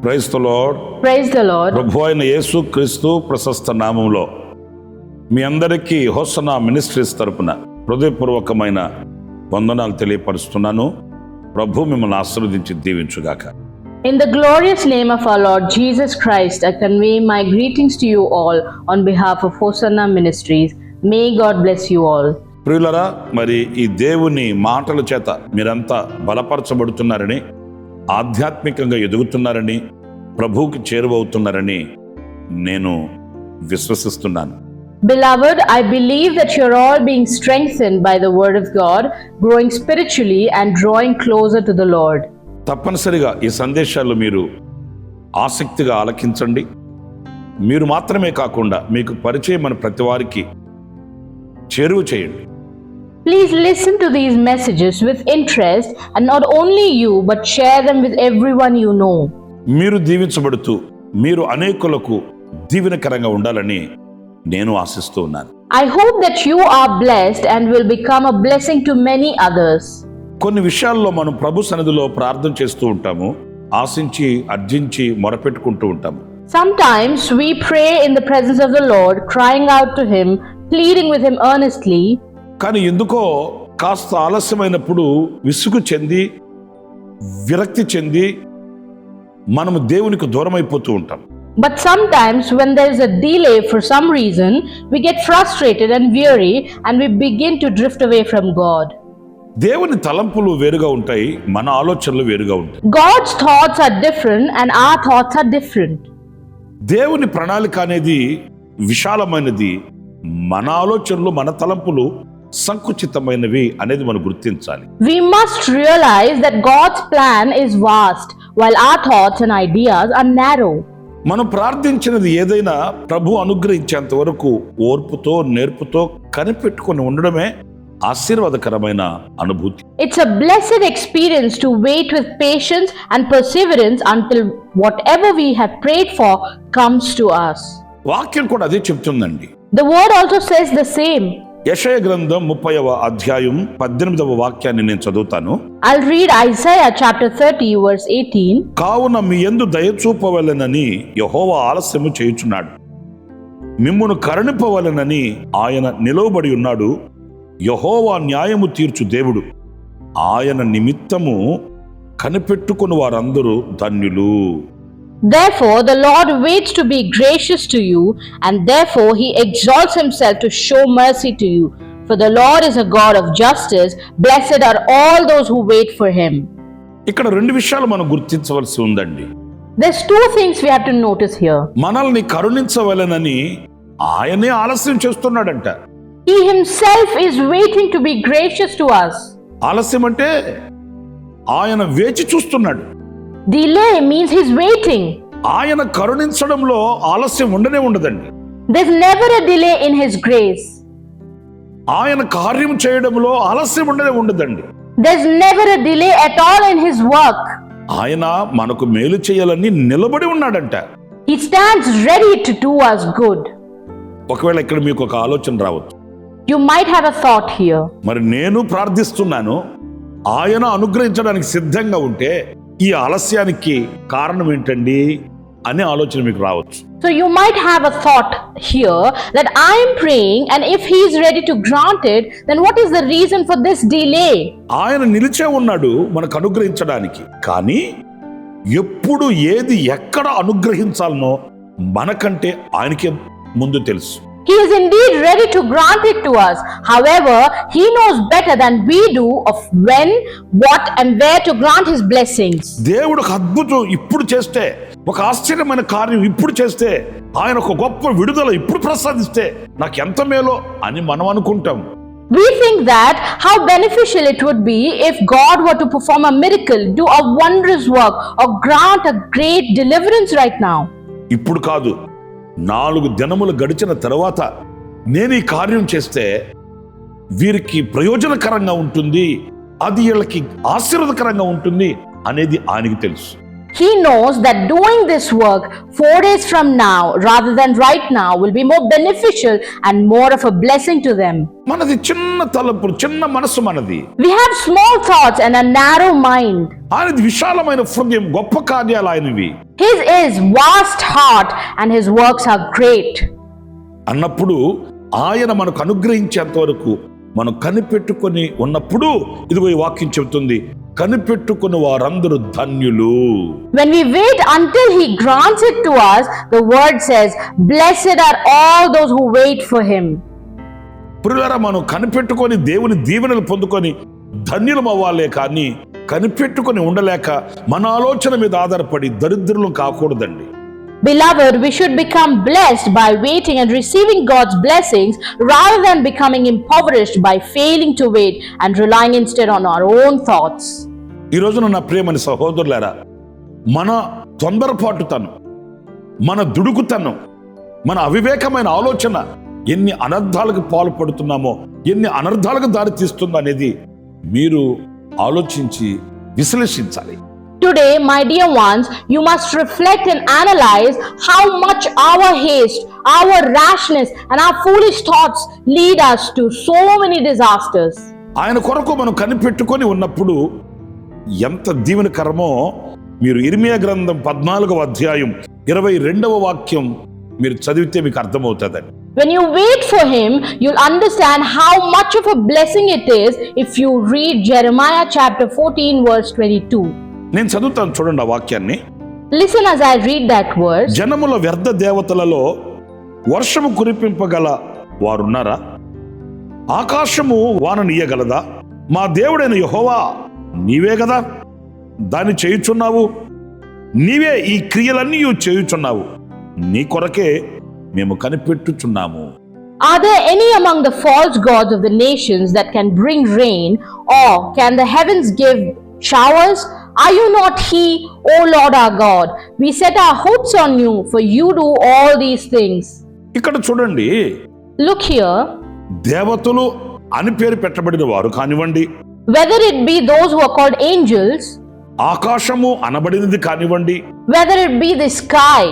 Praise the lord. Praise the Lord. ప్రభు అయిన యేసు క్రీస్తు ప్రశస్త నామములో మీ అందరికీ హోసన్నా మినిస్ట్రీస్ తరపున హృదయపూర్వకమైన వందనాలు తెలియపరుస్తున్నాను. ప్రభు మిమ్మల్ని ఆశీర్వదించి దీవించుగాక. In the glorious name of our Lord Jesus Christ, I convey my greetings to you all on behalf of Hosanna Ministries. May God bless you all. ప్రియులరా, మరి ఈ దేవుని మాటల చేత మీరంతా బలపరచబడుతున్నారని, ఆధ్యాత్మికంగా ఎదుగుతున్నారని, ప్రభువుకి చేరువవుతున్నారని నేను విశ్వసిస్తున్నాను. Beloved, I believe that you're all being strengthened by the word of God, growing spiritually and drawing closer to the Lord. తప్పనిసరిగా ఈ సందేశాలు మీరు ఆసక్తిగా ఆలకించండి. మీరు మాత్రమే కాకుండా మీకు పరిచయమైన ప్రతి వారికి చేరువ చేయండి. Please listen to these messages with interest, and not only you, but share them with everyone you know. మీరు దీవించబడుతూ మీరు అనేకులకు దీవెనకరంగా ఉండాలని నేను ఆశిస్తూ ఉన్నాను. I hope that you are blessed and will become a blessing to many others. కొన్ని విషయాల్లో మనం ప్రభు సన్నిధిలో ప్రార్థన చేస్తూ ఉంటాము, ఆశించి అర్జించి మొరపెట్టుకుంటూ ఉంటాము. Sometimes we pray in the presence of the Lord, crying out to Him, pleading with Him earnestly. కానీ ఎందుకో కాస్త ఆలస్యమైనప్పుడు విసుగు చెంది విరక్తి చెంది మనము దేవునికి దూరం అయిపోతూ ఉంటాం. But sometimes when there is a delay for some reason, we get frustrated and weary and we begin to drift away from God. దేవుని తలంపులు వేరుగా ఉంటాయి, మన ఆలోచనలు వేరుగా ఉంటాయి. God's thoughts are different and our thoughts are different. దేవుని ప్రణాళిక అనేది విశాలమైనది, మన ఆలోచనలు మన తలంపులు సంకుచితమైనవి అనేది మనం గుర్తించాలి. We must realize that God's plan is vast, while our thoughts and ideas are narrow. మనం ప్రార్థించినది ఏదైనా ప్రభు అనుగ్రహించేంత వరకు ఓర్పుతో నేర్పుతో కనిపెట్టుకొని ఉండడమే ఆశీర్వాదకరమైన అనుభూతి. It's a blessed experience to wait with patience and perseverance until whatever we have prayed for comes to us. వాక్యం కూడా అదే చెప్తుందండి. The word also says the same. యెషయా గ్రంథం 30వ అధ్యాయం 18వ వాక్యాన్ని నేను చదువుతాను. I'll read Isaiah chapter 30 verse 18. కావున మీ యందు దయ చూపవలెనని యెహోవా ఆలస్యము చేయుచున్నాడు, మిమ్మును కరుణింపవలెనని ఆయన నిలవబడి ఉన్నాడు. యెహోవా న్యాయము తీర్చు దేవుడు, ఆయన నిమిత్తము కనిపెట్టుకుని వారందరూ ధన్యులు. Therefore the Lord waits to be gracious to you, and therefore he exalts himself to show mercy to you. For the Lord is a God of justice. Blessed are all those who wait for him. ఇక్కడ రెండు విషయాలు మనం గుర్తించవలసి ఉందండి. There's two things we have to notice here. మనల్ని కరుణించవలెనని ఆయనే ఆలస్యం చేస్తున్నాడంట. He himself is waiting to be gracious to us. ఆలస్యం అంటే ఆయన వేచి చూస్తున్నాడు. Delay means he's waiting. ఆయన కరుణించడంలో ఆలస్యం ఉండనే ఉండదండి. There's never a delay in his grace. ఆయన కార్యం చేయడంలో ఆలస్యం ఉండనే ఉండదండి. There's never a delay at all in his work. ఆయన మనకు మేలు చేయాలని నిలబడి ఉన్నాడంట. He stands ready to do us good. ఒకవేళ ఇక్కడ మీకు ఒక ఆలోచన రావచ్చు, You might have a thought here. మరి నేను ప్రార్థిస్తున్నాను, ఆయన అనుగ్రహించడానికి సిద్ధంగా ఉంటే ఈ ఆలస్యానికి కారణం ఏంటండి అనే ఆలోచన మీకు రావచ్చు. So you might have a thought here that I am praying, and if he is ready to grant it, then what is the reason for this delay? ఆయన నిలిచే ఉన్నాడు మనకు అనుగ్రహించడానికి, కానీ ఎప్పుడు ఏది ఎక్కడ అనుగ్రహించాలనో మనకంటే ఆయనకే ముందు తెలుసు. He is indeed ready to grant it to us. However, he knows better than we do of when, what and where to grant his blessings. దేవుడు ఒక అద్భుతం ఇప్పుడు చేస్తే, ఒక ఆశ్చర్యమైన కార్యం ఇప్పుడు చేస్తే, ఆయన ఒక గొప్ప విడుదల ఇప్పుడు ప్రసాదిస్తే నాకు ఎంత మేలో అని మనం అనుకుంటాం. We think that how beneficial it would be if God were to perform a miracle, do a wondrous work, or grant a great deliverance right now. ఇప్పుడు కాదు, 4 దినములు గడిచిన తర్వాత నేను ఈ కార్యం చేస్తే వీరికి ప్రయోజనకరంగా ఉంటుంది, అది వీళ్ళకి ఆశీర్వాదకరంగా ఉంటుంది అనేది ఆయనకి తెలుసు. He knows that doing this work 4 days from now rather than right now will be more beneficial and more of a blessing to them. మనది చిన్న తలంపులు, చిన్న మనసు మనది. We have small thoughts and a narrow mind. ఆయనది విశాలమైన హృదయం, గొప్ప కార్యాలు ఆయనవి. His is vast heart and his works are great. అన్నప్పుడు ఆయన మనకు అనుగ్రహించేంత వరకు మనం కనిపెట్టుకొని ఉన్నప్పుడు ఇదిగో ఈ వాక్యం చెబుతుంది, కనిపెట్టుకుని వారందరూ ధన్యులు. When we wait until he grants it to us, the word says, blessed are all those who wait for him. ప్రియులారా, మనం కనిపెట్టుకొని దేవుని దీవెనలు పొందుకొని ధన్యులం అవ్వాలే కానీ కనిపెట్టుకొని ఉండలేక మన ఆలోచన మీద ఆధారపడి దరిద్రులు కాకూడదండి. Beloved, we should become blessed by waiting and receiving God's blessings rather than becoming impoverished by failing to wait and relying instead on our own thoughts. ఈ రోజున నా ప్రియమైన సహోదరులారా, మన తొందరపాటుతనం, మన దుడుకుతనం, మన అవివేకమైన ఆలోచన ఎన్ని అనర్థాలకు పాల్పడుతున్నామో, ఎన్ని అనర్థాలకు దారి తీస్తుందో అనేది మీరు ఆలోచించి విశ్లేషించాలి. Today, my dear ones, you must reflect and analyze how much our haste, our rashness, and our foolish thoughts lead us to so many disasters. ఆయన కొరకు మనం కనిపెట్టుకొని ఉన్నప్పుడు ఎంత దీవెనకరమో మీరు ఇర్మియా గ్రంథం 14వ అధ్యాయం 22వ వాక్యం మీరు చదివితే మీకు అర్థమవుతుందండి. When you wait for him, you'll understand how much of a blessing it is if you read Jeremiah chapter 14 verse 22. నేను చదువుతాను, చూడండి ఆ వాక్యాన్ని. Listen as I read that verse. జనముల వ్యర్థ దేవతలలో వర్షము కురిపింపగల వారున్నారా? ఆకాశము వాననీయగలదా? మా దేవుడైన యెహోవా నీవే కదా దాన్ని చేయుచున్నావు. నీవే ఈ క్రియలన్నీ చేయుచున్నావు. నీ కొరకే మేము కనిపెట్టుచున్నాము. Are there any among the false gods of the nations that can bring rain, or can the heavens give showers? Are you not he, O Lord our God? We set our hopes on you, for you do all these things. ఇక్కడ చూడండి, Look here. దేవతలు అని పేరు పెట్టబడిన వారు కానివ్వండి, Whether it be those who are called angels, ఆకాశము అనబడినది కానివ్వండి, whether it be the sky,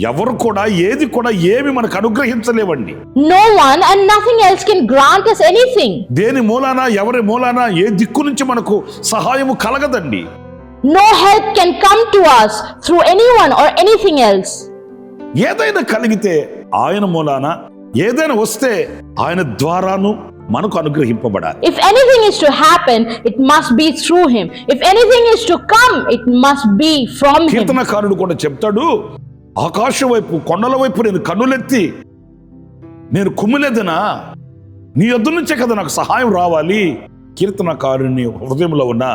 ఎవరు కూడా ఏది కూడా ఏమి మనకు అనుగ్రహించలేవండి. no one and nothing else can grant us anything. దేని మూలాన, ఎవరి మూలాన, ఏ దిక్కు నుంచి మనకు సహాయము కలగదండి. No help can come to us through anyone or anything else. ఏదైనా కలిగితే ఆయన మూలాన, ఏదైనా వస్తే ఆయన ద్వారాను మనకు అనుగ్రహింపబడాలి. If anything is to happen, it must be through him. If anything is to come, it must be from him. కీర్తనకారుడు కూడా చెప్తాడు, ఆకాశం వైపు, కొండల వైపు నేను కన్నులెత్తి నేను కుమ్మిలేదనా, నీ యొద్ద నుంచే కదా నాకు సహాయం రావాలి. కీర్తనకారుని హృదయంలో ఉన్న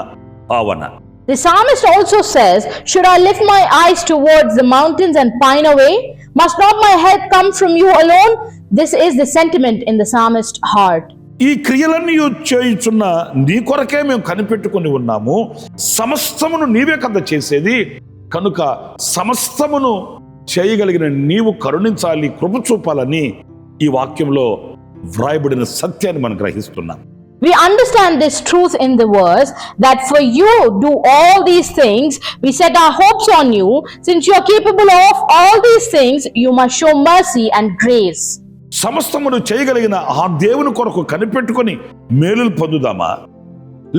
భావన. The psalmist also says, should I lift my eyes towards the mountains and pine away? Must not my help come from you alone? This is the sentiment in the psalmist's heart. ఈ క్రియలన్నీ చేయుచున్న నీ కొరకే మేము కనిపెట్టుకుని ఉన్నాము. సమస్తమును నీవే కదా చేసేది, కనుక సమస్తమును చేయగలిగిన నీవు కరుణించాలి, కృప చూపాలని ఈ వాక్యంలో వ్రాయబడిన సత్యాన్ని మనం గ్రహిస్తున్నాం. We understand this truth in the verse that for you do all these things. We set our hopes on you. Since you are capable of all these things, you must show mercy and grace. సమస్తమును చేయగలిగిన ఆ దేవుని కొరకు కనిపెట్టుకొని మేలులు పొందుదామా,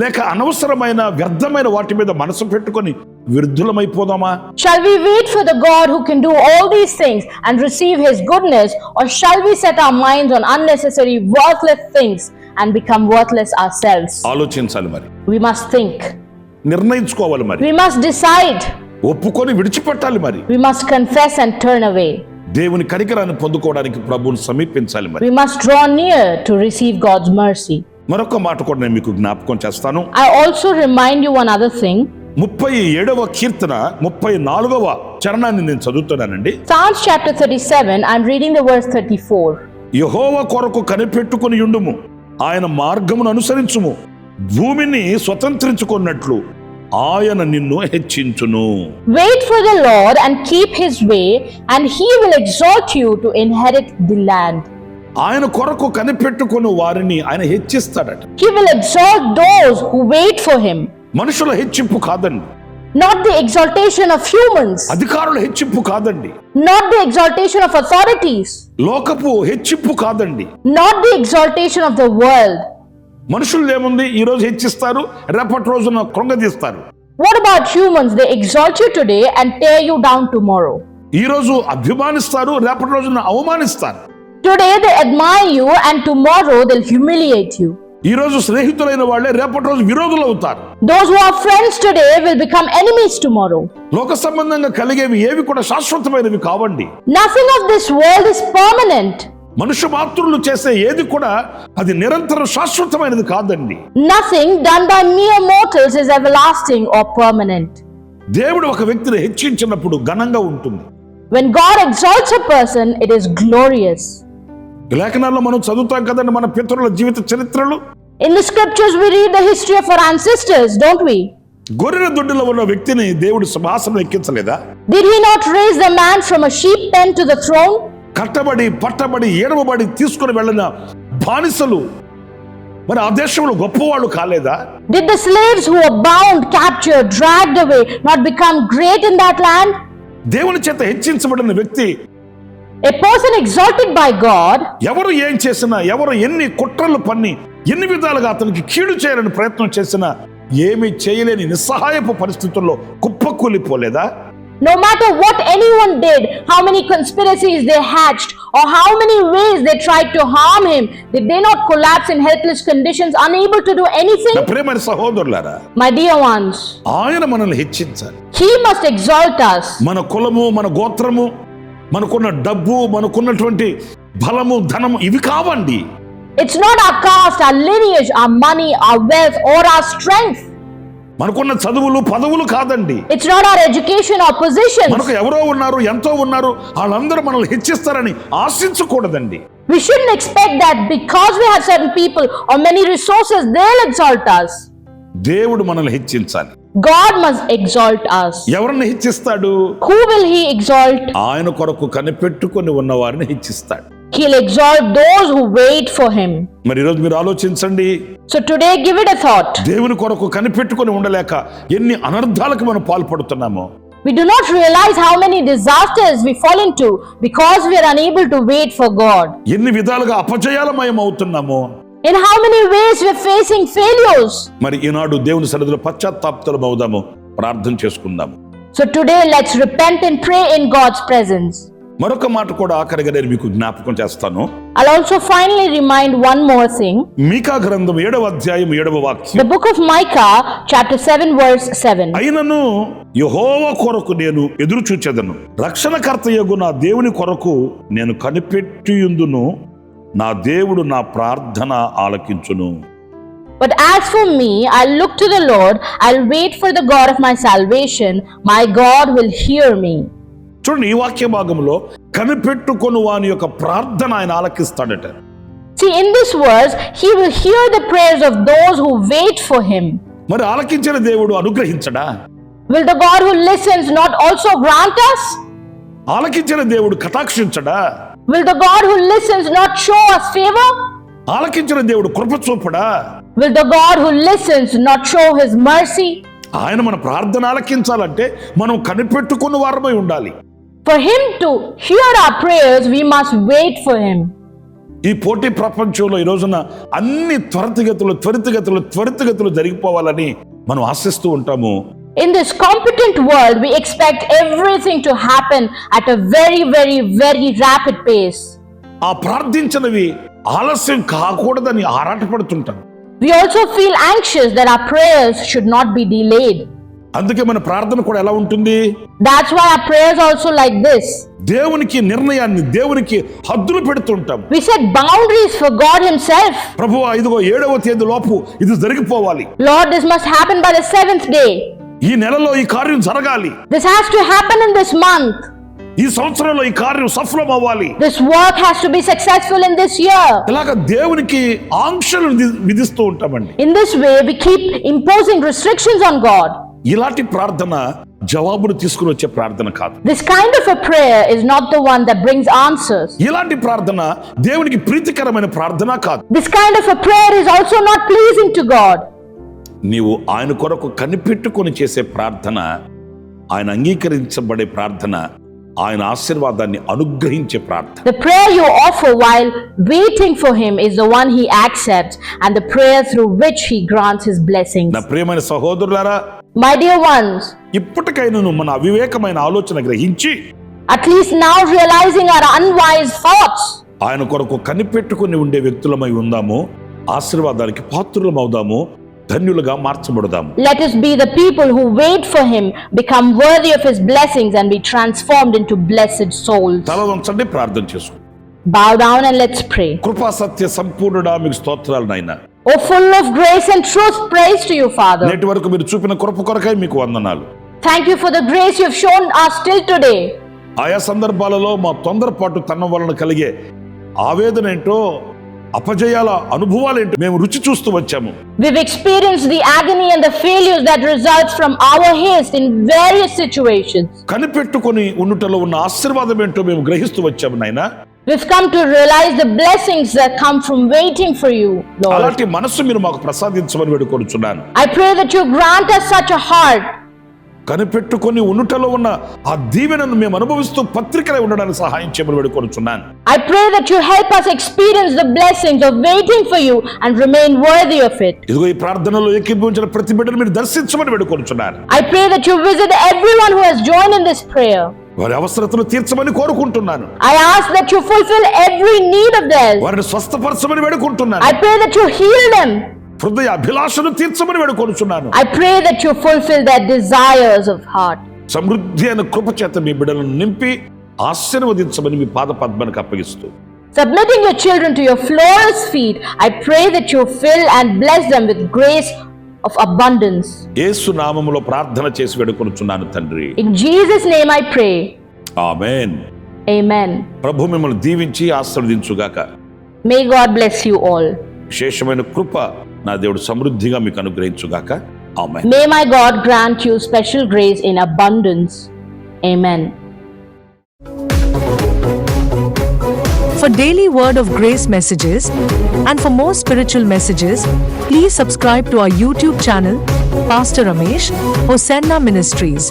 లేక అనవసరమైన వ్యర్థమైన వాటి మీద మనసు పెట్టుకొని విరుద్ధులమైపోదామా? Shall we wait for the God who can do all these things and receive his goodness, or shall we set our minds on unnecessary worthless things and become worthless ourselves? ఆలోచించాలి మరి. We must think. నిర్ణయించుకోవాలి మరి. We must decide. ఒప్పుకొని విడిచిపెట్టాలి మరి. We must confess and turn away. దేవుని కనికరాన్ని పొందుకోవడానికి ప్రభువుని సమీపించాలి మరి. We must draw near to receive God's mercy. మరొక మాట కూడా నేను మీకు జ్ఞాపకం చేస్తాను. I also remind you one other thing. 37వ కీర్తన 34వ చరణాన్ని నేను చదువుతున్నానండి. Psalms chapter 37, I'm reading the verse 34. యెహోవా కొరకు కనిపెట్టుకొని యుండుము, ఆయన మార్గమును అనుసరించుము, భూమిని స్వతంత్రించుకున్నట్లు ఆయన నిన్ను హెచ్చించును. Wait for the Lord and keep his way, and he will exalt you to inherit the land. ఆయన కొరకు కనిపెట్టుకుని వారిని ఆయన హెచ్చిస్తాడట. He will exalt those who wait for him. మనుషుల హెచ్చింపు కాదండి, not the exaltation of humans, అధికారుల హెచ్చింపు కాదండి, not the exaltation of authorities, లోకపు హెచ్చింపు కాదండి. not the exaltation of the world. మనుషులు ఏముంది, ఈ రోజు హెచ్చిస్తారు, రేపటి రోజున కృంగదీస్తారు. What about humans? They exalt you today and tear you down tomorrow. ఈ రోజు అభిమానిస్తారు, రేపటి రోజున అవమానిస్తారు. Today they admire you and tomorrow they'll humiliate you. ఈ రోజు స్నేహితులైన వాళ్ళే రేపటి రోజు విరోధులు అవుతారు. Those who are friends today will become enemies tomorrow. లోక సంబంధంగా కలిగేవి ఏవి కూడా శాశ్వతమైనవి కావండి. Nothing of this world is permanent. మనుష్య మాత్రులు చేసే ఏది కూడా అది నిరంతరం శాశ్వతమైనది కాదండి. Nothing done by mere mortals is everlasting or permanent. దేవుడు ఒక వ్యక్తిని హెచ్చించినప్పుడు ఘనంగా ఉంటుంది. When God exalts a person, it is glorious. లేఖనాల్లో మనం చదువుతాం కదండి మన పితరుల జీవిత చరిత్రలు. In the scriptures we read the history of our ancestors, don't we? గొర్రెల దొడ్డిలో ఉన్న వ్యక్తిని దేవుడు సింహాసనం ఎక్కించలేదా? Did he not raise the man from a sheep pen to the throne? కట్టబడి పట్టబడి ఏడవబడి తీసుకుని వెళ్ళిన బానిసలు మరి ఆ దేశంలో గొప్పవాళ్ళు కాలేదా? Did the slaves who were bound, captured, dragged away not become great in that land? దేవుని చేత హెచ్చించబడిన వ్యక్తి, A person exalted by God, ఎవరు ఏం చేసినా, ఎవరు ఎన్ని కుట్రలు పన్ని ఎన్ని విధాలుగా అతనికి కీడు చేయాలని ప్రయత్నం చేసినా ఏమీ చేయలేని నిస్సహాయపు పరిస్థితుల్లో కుప్పకూలిపోలేదా? no matter what anyone did, how many conspiracies they hatched, or how many ways they tried to harm him, did they not collapse in helpless conditions, unable to do anything? నా ప్రియమైన సహోదరులారా, My dear ones, ఆయన మనల్ని హెచ్చించాలి. he must exalt us. మన కులము, మన గోత్రము, మనకున్న డబ్బు, మనకున్నటువంటి బలము, ధనము ఇవి కావండి. It's not our caste, our lineage, our money, our wealth, or our strength. మనకున్న చదువులు పదవులు కాదండి. It's not our education or positions. మనకు ఎవరో ఉన్నారు, ఎంతో ఉన్నారు, వాళ్ళందరూ మనల్ని హెచ్చిస్తారని ఆశించకూడదండి. We shouldn't expect that because we have certain people or many resources, they'll exalt us. దేవుడు మనల్ని హెచ్చించాలి. God must exalt us. ఎవరిని హెచ్చిస్తాడు? Who will he exalt? ఆయన కొరకు కనిపెట్టుకొని ఉన్న వారిని హెచ్చిస్తాడు. He'll exalt those who wait for him. మరి ఈరోజు మీరు ఆలోచించండి. So today give it a thought. దేవుని కొరకు కనిపెట్టుకొని ఉండలేక ఎన్ని అనర్థాలకు మనం పాల్పడుతున్నామో. We do not realize how many disasters we fall into because we are unable to wait for God. ఎన్ని విధాలుగా అపజయాలమయం అవుతున్నామో. In how many ways we are facing failures. మరి ఈనాడు దేవుని సన్నిధిలో పశ్చాత్తాపం అవుదాము, ప్రార్థన చేసుకుందాము. So today let's repent and pray in God's presence. మరొక మాట కూడా ఆఖరిగా నేను మీకు జ్ఞాపకం చేస్తాను. I'll also finally remind one more thing. మీకా గ్రంథం 7వ అధ్యాయం 7వ వాక్యం. The book of Micah, chapter 7, verse 7. అయినను యెహోవా కొరకు నేను ఎదురు చూచెదను, రక్షణకర్తయగు నా దేవుని కొరకు నేను కనిపెట్టియుందును, నా దేవుడు నా ప్రార్థన ఆలకించును. But as for me, I'll look to the Lord, I'll wait for the God of my salvation, my God will hear me. చూడండి, ఈ వాక్య భాగంలో కనిపెట్టుకొని వాని యొక్క ప్రార్థన ఆయన ఆలకిస్తాడట. See, in this verse, he will hear the prayers of those who wait for him. మరి ఆలకించిన దేవుడు అనుగ్రహించడా? Will the God who listens not also grant us? ఆలకించిన దేవుడు కటాక్షించడా? Will the God who listens not show us favor? ఆలకించిన దేవుడు కృప చూపడా? Will the God who listens not show his mercy? ఆయన మన ప్రార్థన ఆలకించాలంటే మనం కనిపెట్టుకున్న వారమై ఉండాలి. For him to hear our prayers, we must wait for him. ఈ పోటీ ప్రపంచంలో ఈ రోజున అన్ని త్వరితగతులు జరిగిపోవాలని మనం ఆశిస్తూ ఉంటాము. In this competent world, we expect everything to happen at a very, very, very rapid pace. ఆ ప్రార్థించినవి ఆలస్యం కాకూడదని ఆరాటపడుతుంటాం. We also feel anxious that our prayers should not be delayed. అందుకే మన ప్రార్థన కూడా ఎలా ఉంటుంది? That's why our prayers also like this. దేవునికి నిర్ణయాన్ని, దేవునికి హద్దులు పెడుతుంటాం. We set boundaries for God himself. ప్రభువా, ఇదిగో 7వ తేదీ లోపు ఇది జరిగిపోవాలి. Lord, this must happen by the 7th day. ఈ నెలలో ఈ కార్యం జరగాలి. This has to happen in this month. ఈ సంవత్సరంలో ఈ కార్యం సఫలం అవ్వాలి. This work has to be successful in this year. ఇలాగ దేవునికి ఆంక్షలు విధిస్తూ ఉంటామండి. In this way, we keep imposing restrictions on God. ఇలాంటి ప్రార్థన జవాబును తీసుకుని వచ్చే ప్రార్థన కాదు. This kind of a prayer is not the one that brings answers. ఇలాంటి ప్రార్థన దేవునికి ప్రీతికరమైన ప్రార్థన కాదు. This kind of a prayer is also not pleasing to God. నీవు ఆయన కొరకు కనిపెట్టుకొని చేసే ప్రార్థన, ఆయన అంగీకరించబడే ప్రార్థన, ఆయన ఆశీర్వాదాన్ని అనుగ్రహించే ప్రార్థన. The prayer you offer while waiting for him is the one he accepts, and the prayer through which he grants his blessings. నా ప్రియమైన సహోదరులారా, My dear ones, ఇప్పటికైనా మన అవివేకమైన ఆలోచన గ్రహించి at least now realizing our unwise thoughts, ఆయన కొరకు కనిపెట్టుకుని ఉండే వ్యక్తులమై ఉందాము, ఆశీర్వాదానికి పాత్రులమవుదాము, ధన్యులుగా మార్చబడదాము. let us be the people who wait for him, become worthy of his blessings, and be transformed into blessed souls. తల వంచండి, ప్రార్థన చేసుకో. Bow down and let's pray. కృపా సత్య సంపూర్ణుడా, మీకు స్తోత్రాలు నాయనా. Oh, full of grace and truth, praise to you, Father. నేటి వరకు మీరు చూపిన కృప కొరకై మీకు వందనాలు. Thank you for the grace you have shown us till today. ఆయా సందర్భాలలో మా తొందరపాటు తనం వలన కలిగే ఆవేదన ఏంటో, అపజయాల అనుభవాలేంటో మేము రుచి చూస్తూ వచ్చాము. We've experienced the agony and the failures that results from our haste in various situations. కనిపెట్టుకొని ఉండుటలో ఉన్న ఆశీర్వాదం ఏంటో మేము గ్రహిస్తూ వచ్చాము నాయనా. We've come to realize the blessings that come from waiting for you, Lord. అలాంటి మనస్సు మీరు మాకు ప్రసాదించమని వేడుకొనుచున్నాను. I pray that you grant us such a heart. కనిపెట్టుకొని ఉండుటలో ఉన్న ఆ దీవెనను మేము అనుభవిస్తూ పత్రికలై ఉండడానికి సహాయం చేయమని వేడుకొనుచున్నాను. I pray that you help us experience the blessings of waiting for you and remain worthy of it. ఇదిగో ఈ ప్రార్థనలో ఏకీభవించిన ప్రతి బిడ్డను మీరు దర్శించమని వేడుకొనుచున్నాను. I pray that you visit everyone who has joined in this prayer. వారి అవసరతను తీర్చమని కోరుకుంటున్నాను. I ask that you fulfill every need of theirs. వారిని స్వస్థపరచమని వేడుకుంటున్నాను. I pray that you heal them. హృదయ అభిలాషను తీర్చమని వేడుకొనుచున్నాను. I pray that you fulfill their desires of heart. సమృద్ధి అయిన కృప చేత మీ బిడ్డలను నింపి ఆశీర్వదించమని మీ పాద పద్మానికి అప్పగిస్తూ, Submitting your children to your flawless feet, I pray that you fill and bless them with grace of abundance. యేసు నామములో ప్రార్థన చేసి వేడుకొనుచున్నాను తండ్రి. In Jesus' name I pray. Amen. Amen. ప్రభు మిమ్మల్ని దీవించి ఆశీర్వదించుగాక. May God bless you all. విశేషమైన కృప నా దేవుడు సమృద్ధిగా మీకు అనుగ్రహించుగాక. ఆమేన్. May my God grant you special grace in abundance. Amen. For daily Word of Grace messages and for more spiritual messages, please subscribe to our YouTube channel, Pastor Ramesh, Hosanna Ministries.